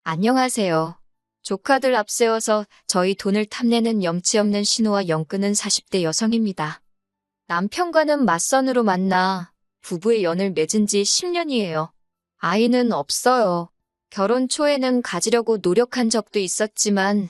안녕하세요. 조카들 앞세워서 저희 돈을 탐내는 염치 없는 신우와 영끄는 40대 여성입니다. 남편과는 맞선으로 만나 부부의 연을 맺은 지 10년이에요. 아이는 없어요. 결혼 초에는 가지려고 노력한 적도 있었지만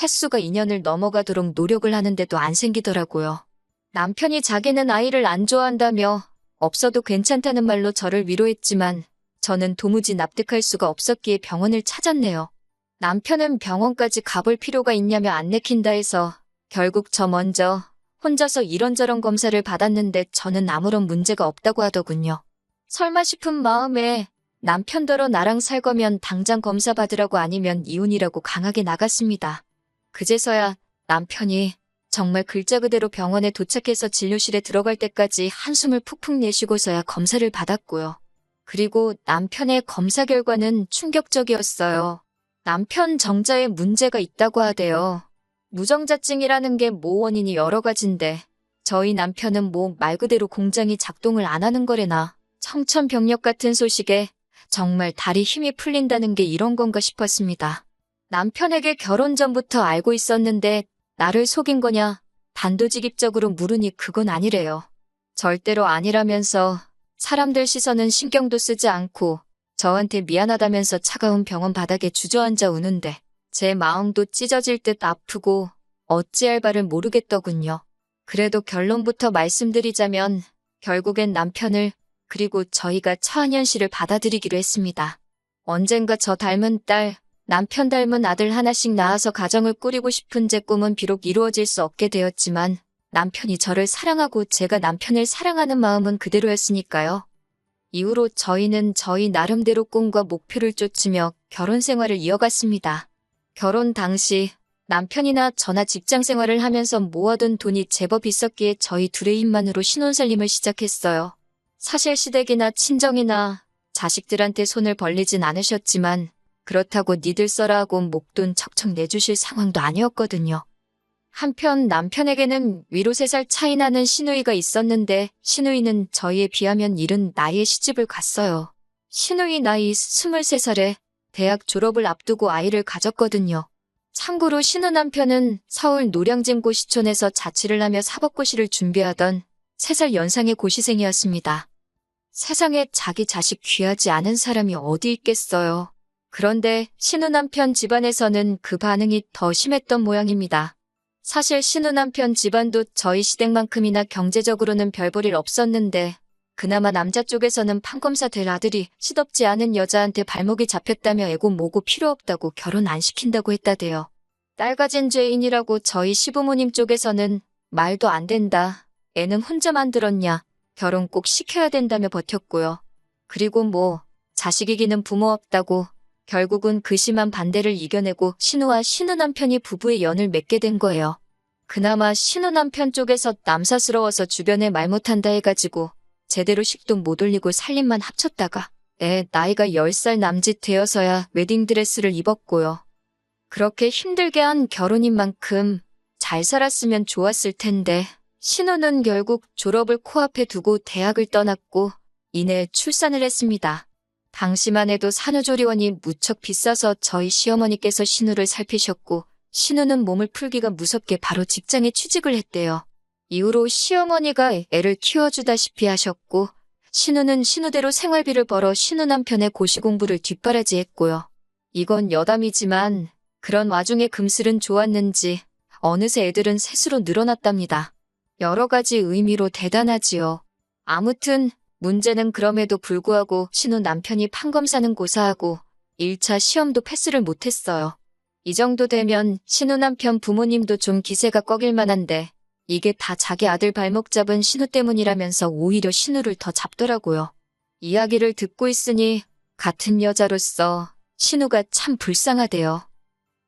횟수가 2년을 넘어가도록 노력을 하는데도 안 생기더라고요. 남편이 자기는 아이를 안 좋아한다며 없어도 괜찮다는 말로 저를 위로했지만 저는 도무지 납득할 수가 없었기에 병원을 찾았네요. 남편은 병원까지 가볼 필요가 있냐며 안 내킨다 해서 결국 저 먼저 혼자서 이런저런 검사를 받았는데 저는 아무런 문제가 없다고 하더군요. 설마 싶은 마음에 남편더러 나랑 살 거면 당장 검사 받으라고 아니면 이혼이라고 강하게 나갔습니다. 그제서야 남편이 정말 글자 그대로 병원에 도착해서 진료실에 들어갈 때까지 한숨을 푹푹 내쉬고서야 검사를 받았고요. 그리고 남편의 검사 결과는 충격적이었어요. 남편 정자에 문제가 있다고 하대요. 무정자증이라는 게 원인이 여러 가지인데 저희 남편은 말 그대로 공장이 작동을 안 하는 거래나 청천벽력 같은 소식에 정말 다리 힘이 풀린다는 게 이런 건가 싶었습니다. 남편에게 결혼 전부터 알고 있었는데 나를 속인 거냐 단도직입적으로 물으니 그건 아니래요. 절대로 아니라면서 사람들 시선은 신경도 쓰지 않고 저한테 미안하다면서 차가운 병원 바닥에 주저앉아 우는데 제 마음도 찢어질 듯 아프고 어찌할 바를 모르겠더군요. 그래도 결론부터 말씀드리자면 결국엔 남편을 그리고 저희가 처한현 씨를 받아들이기로 했습니다. 언젠가 저 닮은 딸, 남편 닮은 아들 하나씩 낳아서 가정을 꾸리고 싶은 제 꿈은 비록 이루어질 수 없게 되었지만 남편이 저를 사랑하고 제가 남편을 사랑하는 마음은 그대로였으니까요. 이후로 저희는 저희 나름대로 꿈과 목표를 쫓으며 결혼 생활을 이어갔습니다. 결혼 당시 남편이나 저나 직장 생활을 하면서 모아둔 돈이 제법 있었기에 저희 둘의 힘만으로 신혼살림을 시작했어요. 사실 시댁이나 친정이나 자식들한테 손을 벌리진 않으셨지만 그렇다고 니들 써라 하고 목돈 척척 내주실 상황도 아니었거든요. 한편 남편에게는 위로 3살 차이 나는 시누이가 있었는데 시누이는 저희에 비하면 이른 나이에 시집을 갔어요. 시누이 나이 23살에 대학 졸업을 앞두고 아이를 가졌거든요. 참고로 시누 남편은 서울 노량진 고시촌에서 자취를 하며 사법고시를 준비하던 3살 연상의 고시생이었습니다. 세상에 자기 자식 귀하지 않은 사람이 어디 있겠어요. 그런데 시누 남편 집안에서는 그 반응이 더 심했던 모양입니다. 사실 시누 남편 집안도 저희 시댁만큼이나 경제적으로는 별 볼 일 없었는데 그나마 남자 쪽에서는 판검사 될 아들이 시덥지 않은 여자한테 발목이 잡혔다며 애고 뭐고 필요 없다고 결혼 안 시킨다고 했다대요. 딸 가진 죄인이라고 저희 시부모님 쪽에서는 말도 안 된다. 애는 혼자 만들었냐. 결혼 꼭 시켜야 된다며 버텼고요. 그리고 자식이기는 부모 없다고 결국은 그 심한 반대를 이겨내고 시누와 시누 남편이 부부의 연을 맺게 된 거예요. 그나마 시누 남편 쪽에서 남사스러워서 주변에 말 못한다 해가지고 제대로 식도 못 올리고 살림만 합쳤다가 나이가 10살 남짓 되어서야 웨딩드레스를 입었고요. 그렇게 힘들게 한 결혼인 만큼 잘 살았으면 좋았을 텐데 시누는 결국 졸업을 코앞에 두고 대학을 떠났고 이내 출산을 했습니다. 당시만 해도 산후조리원이 무척 비싸서 저희 시어머니께서 시누를 살피셨고 시누는 몸을 풀기가 무섭게 바로 직장에 취직을 했대요. 이후로 시어머니가 애를 키워주다시피 하셨고 시누는 시누대로 생활비를 벌어 시누 남편의 고시 공부를 뒷바라지했고요. 이건 여담이지만 그런 와중에 금슬은 좋았는지 어느새 애들은 셋으로 늘어났답니다. 여러 가지 의미로 대단하지요. 아무튼 문제는 그럼에도 불구하고 시누 남편이 판검사는 고사하고 1차 시험도 패스를 못했어요. 이 정도 되면 시누 남편 부모님도 좀 기세가 꺾일 만한데 이게 다 자기 아들 발목 잡은 시누 때문이라면서 오히려 시누를 더 잡더라고요. 이야기를 듣고 있으니 같은 여자로서 시누가 참 불쌍하대요.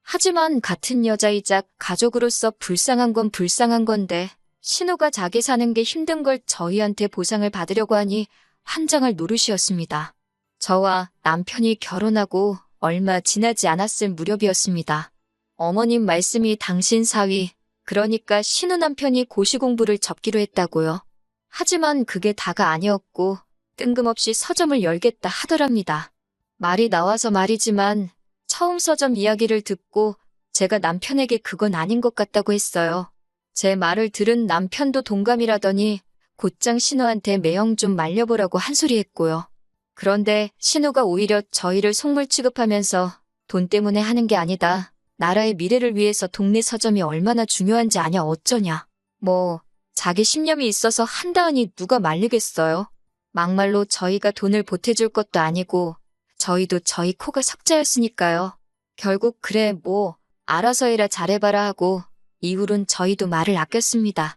하지만 같은 여자이자 가족으로서 불쌍한 건 불쌍한 건데 시누가 자기 사는 게 힘든 걸 저희한테 보상을 받으려고 하니 환장할 노릇이었습니다. 저와 남편이 결혼하고 얼마 지나지 않았을 무렵이었습니다. 어머님 말씀이 당신 사위, 그러니까 시누 남편이 고시 공부를 접기로 했다고요. 하지만 그게 다가 아니었고 뜬금없이 서점을 열겠다 하더랍니다. 말이 나와서 말이지만 처음 서점 이야기를 듣고 제가 남편에게 그건 아닌 것 같다고 했어요. 제 말을 들은 남편도 동감이라더니 곧장 신우한테 매형 좀 말려보라고 한 소리 했고요. 그런데 신우가 오히려 저희를 속물 취급하면서 돈 때문에 하는 게 아니다. 나라의 미래를 위해서 동네 서점이 얼마나 중요한지 아냐 어쩌냐. 뭐 자기 신념이 있어서 한다하니 누가 말리겠어요. 막말로 저희가 돈을 보태줄 것도 아니고 저희도 저희 코가 석자였으니까요. 결국 그래 뭐 알아서 해라 잘해봐라 하고 이후론 저희도 말을 아꼈습니다.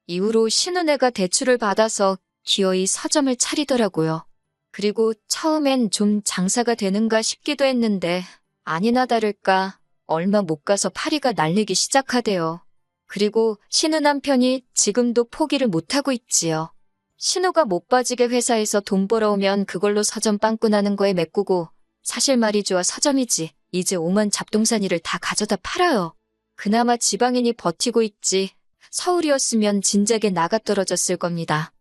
이후로 신우네가 대출을 받아서 기어이 서점을 차리더라고요. 그리고 처음엔 좀 장사가 되는가 싶기도 했는데 아니나 다를까 얼마 못 가서 파리가 날리기 시작하대요. 그리고 신우 남편이 지금도 포기를 못하고 있지요. 신우가 못 빠지게 회사에서 돈 벌어오면 그걸로 서점 빵꾸나는 거에 메꾸고 사실 말이 좋아 서점이지 이제 오만 잡동사니를 다 가져다 팔아요. 그나마 지방인이 버티고 있지 서울이었으면 진작에 나가떨어졌을 겁니다.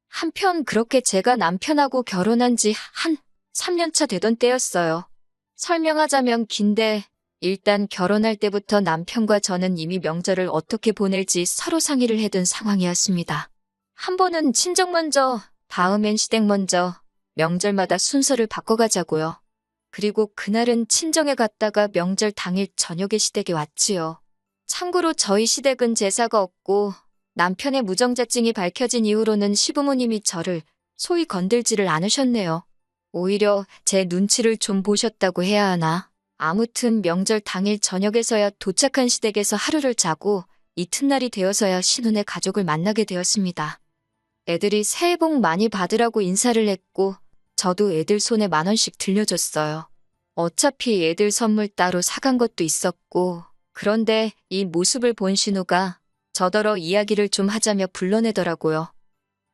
한편 그렇게 제가 남편하고 결혼한 지 한 3년차 되던 때였어요. 설명하자면 긴데 일단 결혼할 때부터 남편과 저는 이미 명절을 어떻게 보낼지 서로 상의를 해둔 상황이었습니다. 한 번은 친정 먼저, 다음엔 시댁 먼저, 명절마다 순서를 바꿔가자고요. 그리고 그날은 친정에 갔다가 명절 당일 저녁에 시댁에 왔지요. 참고로 저희 시댁은 제사가 없고 남편의 무정자증이 밝혀진 이후로는 시부모님이 저를 소위 건들지를 않으셨네요. 오히려 제 눈치를 좀 보셨다고 해야 하나. 아무튼 명절 당일 저녁에서야 도착한 시댁에서 하루를 자고 이튿날이 되어서야 신혼의 가족을 만나게 되었습니다. 애들이 새해 복 많이 받으라고 인사를 했고 저도 애들 손에 10,000원씩 들려줬어요. 어차피 애들 선물 따로 사간 것도 있었고 그런데 이 모습을 본 신우가 저더러 이야기를 좀 하자며 불러내더라고요.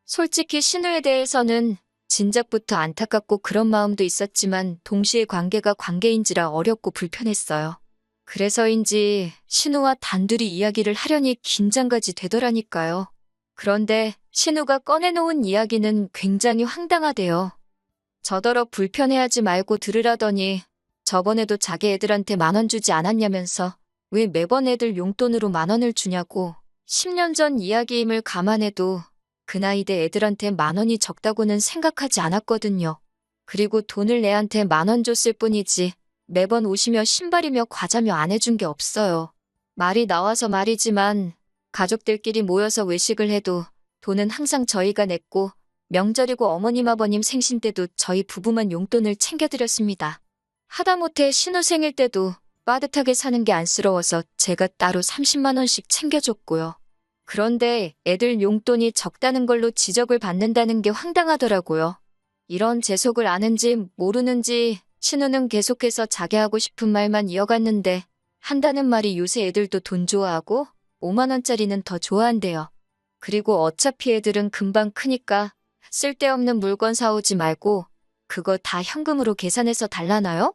솔직히 신우에 대해서는 진작부터 안타깝고 그런 마음도 있었지만 동시에 관계가 관계인지라 어렵고 불편했어요. 그래서인지 신우와 단둘이 이야기를 하려니 긴장까지 되더라니까요. 그런데 신우가 꺼내놓은 이야기는 굉장히 황당하대요. 저더러 불편해하지 말고 들으라더니 저번에도 자기 애들한테 10,000원 주지 않았냐면서 왜 매번 애들 용돈으로 10,000원을 주냐고 10년 전 이야기임을 감안해도 그 나이대 애들한테 10,000원이 적다고는 생각하지 않았거든요. 그리고 돈을 애한테 10,000원 줬을 뿐이지 매번 옷이며 신발이며 과자며 안 해준 게 없어요. 말이 나와서 말이지만 가족들끼리 모여서 외식을 해도 돈은 항상 저희가 냈고 명절이고 어머님 아버님 생신 때도 저희 부부만 용돈을 챙겨드렸습니다. 하다못해 신우 생일 때도 빠듯하게 사는 게 안쓰러워서 제가 따로 30만 원씩 챙겨줬고요. 그런데 애들 용돈이 적다는 걸로 지적을 받는다는 게 황당하더라고요. 이런 제 속을 아는지 모르는지 신우는 계속해서 자기 하고 싶은 말만 이어갔는데 한다는 말이 요새 애들도 돈 좋아하고 5만 원짜리는 더 좋아한대요. 그리고 어차피 애들은 금방 크니까 쓸데없는 물건 사오지 말고 그거 다 현금으로 계산해서 달라나요?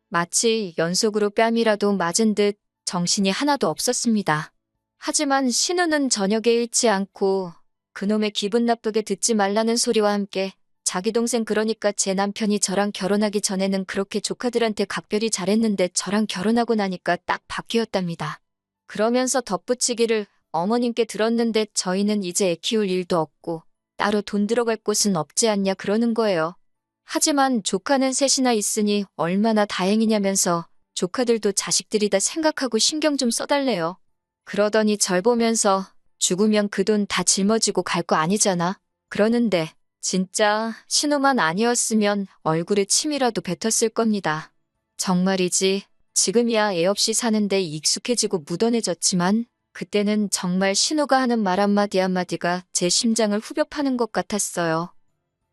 마치 연속으로 뺨이라도 맞은 듯 정신이 하나도 없었습니다. 하지만 신우는 저녁에 잃지 않고 그놈의 기분 나쁘게 듣지 말라는 소리와 함께 자기 동생 그러니까 제 남편이 저랑 결혼하기 전에는 그렇게 조카들한테 각별히 잘했는데 저랑 결혼하고 나니까 딱 바뀌었답니다. 그러면서 덧붙이기를 어머님께 들었는데 저희는 이제 애 키울 일도 없고 따로 돈 들어갈 곳은 없지 않냐 그러는 거예요. 하지만 조카는 셋이나 있으니 얼마나 다행이냐면서 조카들도 자식들이다 생각하고 신경 좀 써달래요. 그러더니 절 보면서 죽으면 그 돈 다 짊어지고 갈 거 아니잖아. 그러는데 진짜 신우만 아니었으면 얼굴에 침이라도 뱉었을 겁니다. 정말이지 지금이야 애 없이 사는데 익숙해지고 묻어내졌지만 그때는 정말 신우가 하는 말 한마디 한마디가 제 심장을 후벼 파는 것 같았어요.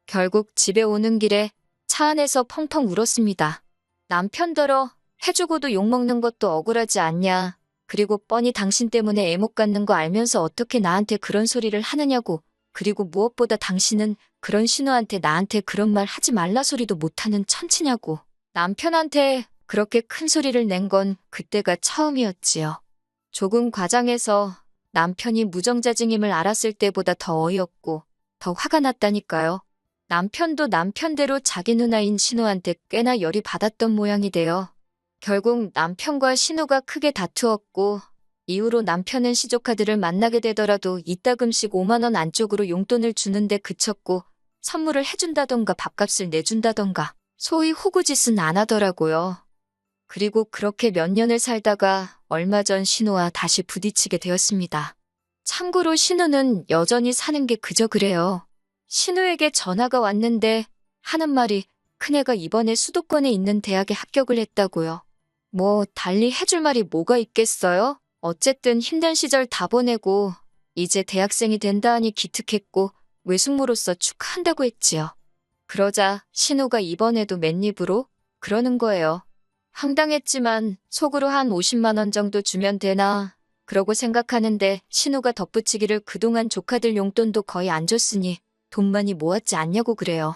결국 집에 오는 길에 차 안에서 펑펑 울었습니다. 남편더러 해주고도 욕먹는 것도 억울하지 않냐. 그리고 뻔히 당신 때문에 애 못 갖는 거 알면서 어떻게 나한테 그런 소리를 하느냐고. 그리고 무엇보다 당신은 그런 신우한테 나한테 그런 말 하지 말라 소리도 못하는 천치냐고. 남편한테 그렇게 큰 소리를 낸 건 그때가 처음이었지요. 조금 과장해서 남편이 무정자증임을 알았을 때보다 더 어이없고 더 화가 났다니까요. 남편도 남편대로 자기 누나인 신우한테 꽤나 열이 받았던 모양이 돼요. 결국 남편과 신우가 크게 다투었고 이후로 남편은 시조카드를 만나게 되더라도 이따금씩 5만 원 안쪽으로 용돈을 주는데 그쳤고 선물을 해준다던가 밥값을 내준다던가 소위 호구짓은 안 하더라고요. 그리고 그렇게 몇 년을 살다가 얼마 전 신우와 다시 부딪히게 되었습니다. 참고로 신우는 여전히 사는 게 그저 그래요. 신우에게 전화가 왔는데 하는 말이 큰애가 이번에 수도권에 있는 대학에 합격을 했다고요. 뭐 달리 해줄 말이 뭐가 있겠어요? 어쨌든 힘든 시절 다 보내고 이제 대학생이 된다 하니 기특했고 외숙모로서 축하한다고 했지요. 그러자 신우가 이번에도 맨입으로 그러는 거예요. 황당했지만 속으로 한 50만 원 정도 주면 되나 그러고 생각하는데 신우가 덧붙이기를 그동안 조카들 용돈도 거의 안 줬으니 돈 많이 모았지 않냐고 그래요.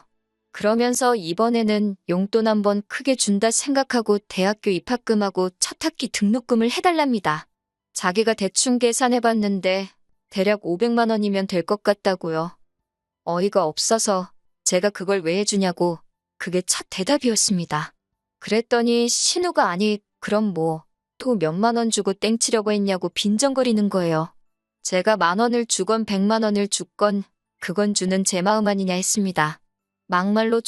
그러면서 이번에는 용돈 한번 크게 준다 생각하고 대학교 입학금하고 첫 학기 등록금을 해달랍니다. 자기가 대충 계산해봤는데 대략 500만 원이면 될 것 같다고요. 어이가 없어서 제가 그걸 왜 해주냐고 그게 첫 대답이었습니다. 그랬더니 신우가 아니 그럼 뭐 또 몇만 원 주고 땡치려고 했냐고 빈정거리는 거예요. 제가 10,000원을 주건 100만 원을 줬건 그건 주는 제 마음 아니냐 했습니다. 막말로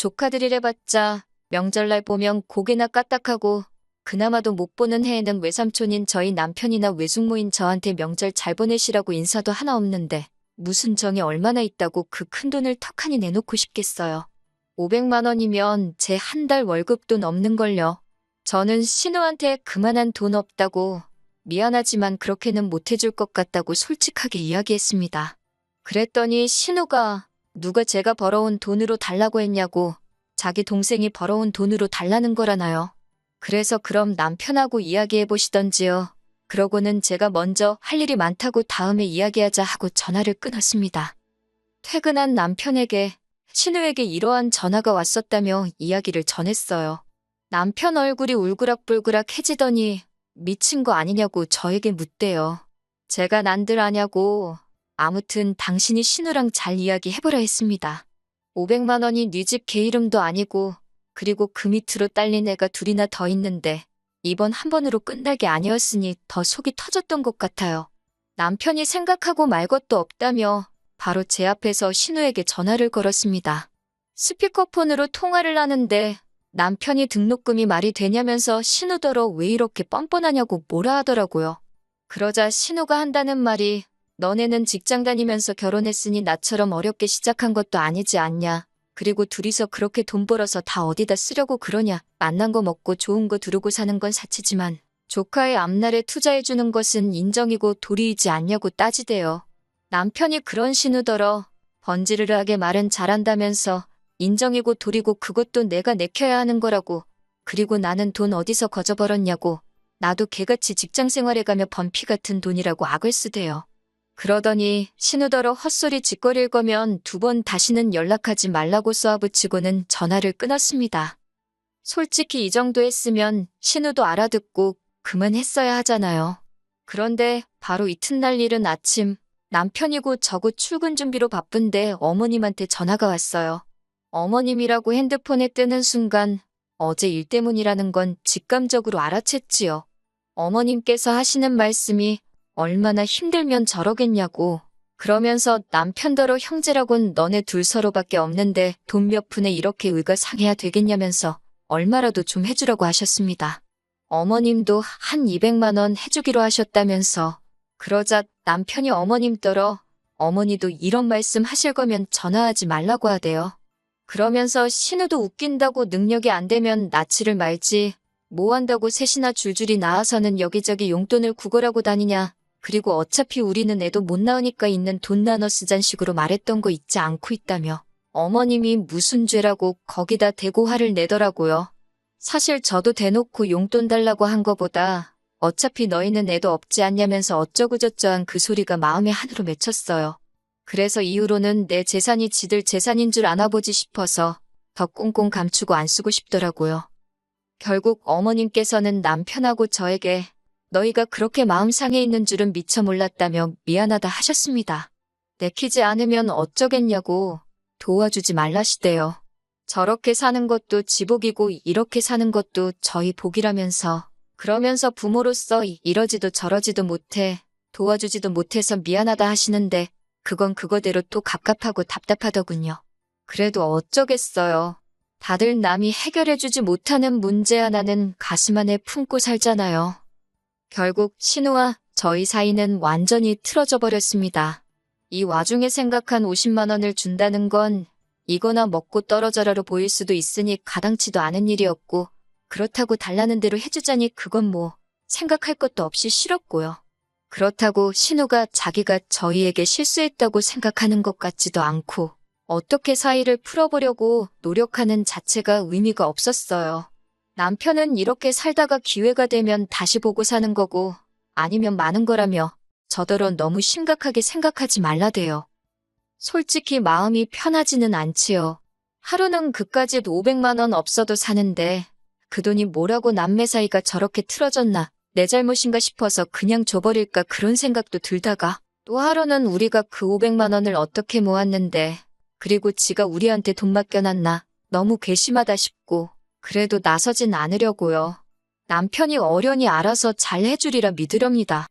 조카들이래봤자 명절날 보면 고개나 까딱하고 그나마도 못 보는 해에는 외삼촌인 저희 남편이나 외숙모인 저한테 명절 잘 보내시라고 인사도 하나 없는데 무슨 정이 얼마나 있다고 그 큰돈을 턱하니 내놓고 싶겠어요. 500만 원이면 제 한 달 월급도 넘는걸요. 저는 신우한테 그만한 돈 없다고 미안하지만 그렇게는 못 해줄 것 같다고 솔직하게 이야기했습니다. 그랬더니 신우가 누가 제가 벌어온 돈으로 달라고 했냐고 자기 동생이 벌어온 돈으로 달라는 거라나요. 그래서 그럼 남편하고 이야기해보시던지요. 그러고는 제가 먼저 할 일이 많다고 다음에 이야기하자 하고 전화를 끊었습니다. 퇴근한 남편에게 신우에게 이러한 전화가 왔었다며 이야기를 전했어요. 남편 얼굴이 울그락불그락해지더니 미친 거 아니냐고 저에게 묻대요. 제가 난들 아냐고 아무튼 당신이 신우랑 잘 이야기해보라 했습니다. 500만 원이 네 집 개 이름도 아니고 그리고 그 밑으로 딸린 애가 둘이나 더 있는데 이번 한 번으로 끝날 게 아니었으니 더 속이 터졌던 것 같아요. 남편이 생각하고 말 것도 없다며 바로 제 앞에서 신우에게 전화를 걸었습니다. 스피커폰으로 통화를 하는데 남편이 등록금이 말이 되냐면서 신우더러 왜 이렇게 뻔뻔하냐고 뭐라 하더라고요. 그러자 신우가 한다는 말이 너네는 직장 다니면서 결혼했으니 나처럼 어렵게 시작한 것도 아니지 않냐. 그리고 둘이서 그렇게 돈 벌어서 다 어디다 쓰려고 그러냐. 만난 거 먹고 좋은 거 두르고 사는 건 사치지만 조카의 앞날에 투자해주는 것은 인정이고 도리이지 않냐고 따지대요. 남편이 그런 신우더러 번지르르하게 말은 잘한다면서 인정이고 도리고 그것도 내가 내켜야 하는 거라고. 그리고 나는 돈 어디서 거저 벌었냐고. 나도 개같이 직장 생활해가며 번 피 같은 돈이라고 악을 쓰대요. 그러더니 신우더러 헛소리 짓거릴 거면 2번 다시는 연락하지 말라고 쏘아붙이고는 전화를 끊었습니다. 솔직히 이 정도 했으면 신우도 알아듣고 그만했어야 하잖아요. 그런데 바로 이튿날 이른 아침 남편이고 저고 출근 준비로 바쁜데 어머님한테 전화가 왔어요. 어머님이라고 핸드폰에 뜨는 순간 어제 일 때문이라는 건 직감적으로 알아챘지요. 어머님께서 하시는 말씀이 얼마나 힘들면 저러겠냐고. 그러면서 남편더러 형제라곤 너네 둘 서로밖에 없는데 돈 몇 푼에 이렇게 의가 상해야 되겠냐면서 얼마라도 좀 해주라고 하셨습니다. 어머님도 한 200만 원 해주기로 하셨다면서. 그러자 남편이 어머님더러 어머니도 이런 말씀 하실 거면 전화하지 말라고 하대요. 그러면서 신우도 웃긴다고 능력이 안 되면 낯을 말지 뭐 한다고 셋이나 줄줄이 나와서는 여기저기 용돈을 구걸하고 다니냐. 그리고 어차피 우리는 애도 못 낳으니까 있는 돈 나눠 쓰잔 식으로 말했던 거 잊지 않고 있다며 어머님이 무슨 죄라고 거기다 대고 화를 내더라고요. 사실 저도 대놓고 용돈 달라고 한 거보다 어차피 너희는 애도 없지 않냐면서 어쩌고저쩌한 그 소리가 마음에 한으로 맺혔어요. 그래서 이후로는 내 재산이 지들 재산인 줄 아나보지 싶어서 더 꽁꽁 감추고 안 쓰고 싶더라고요. 결국 어머님께서는 남편하고 저에게 너희가 그렇게 마음 상해 있는 줄은 미처 몰랐다며 미안하다 하셨습니다. 내키지 않으면 어쩌겠냐고 도와주지 말라시대요. 저렇게 사는 것도 지복이고 이렇게 사는 것도 저희 복이라면서 그러면서 부모로서 이러지도 저러지도 못해, 도와주지도 못해서 미안하다 하시는데 그건 그거대로 또 갑갑하고 답답하더군요. 그래도 어쩌겠어요. 다들 남이 해결해주지 못하는 문제 하나는 가슴 안에 품고 살잖아요. 결국 신우와 저희 사이는 완전히 틀어져 버렸습니다. 이 와중에 생각한 50만 원을 준다는 건 이거나 먹고 떨어져라로 보일 수도 있으니 가당치도 않은 일이었고, 그렇다고 달라는 대로 해주자니 그건 뭐 생각할 것도 없이 싫었고요. 그렇다고 신우가 자기가 저희에게 실수했다고 생각하는 것 같지도 않고, 어떻게 사이를 풀어보려고 노력하는 자체가 의미가 없었어요. 남편은 이렇게 살다가 기회가 되면 다시 보고 사는 거고, 아니면 마는 거라며 저더러 너무 심각하게 생각하지 말라대요. 솔직히 마음이 편하지는 않지요. 하루는 그까짓 500만 원 없어도 사는데 그 돈이 뭐라고 남매 사이가 저렇게 틀어졌나, 내 잘못인가 싶어서 그냥 줘버릴까 그런 생각도 들다가, 또 하루는 우리가 그 500만 원을 어떻게 모았는데, 그리고 지가 우리한테 돈 맡겨놨나, 너무 괘씸하다 싶고, 그래도 나서진 않으려고요. 남편이 어련히 알아서 잘 해주리라 믿으렵니다.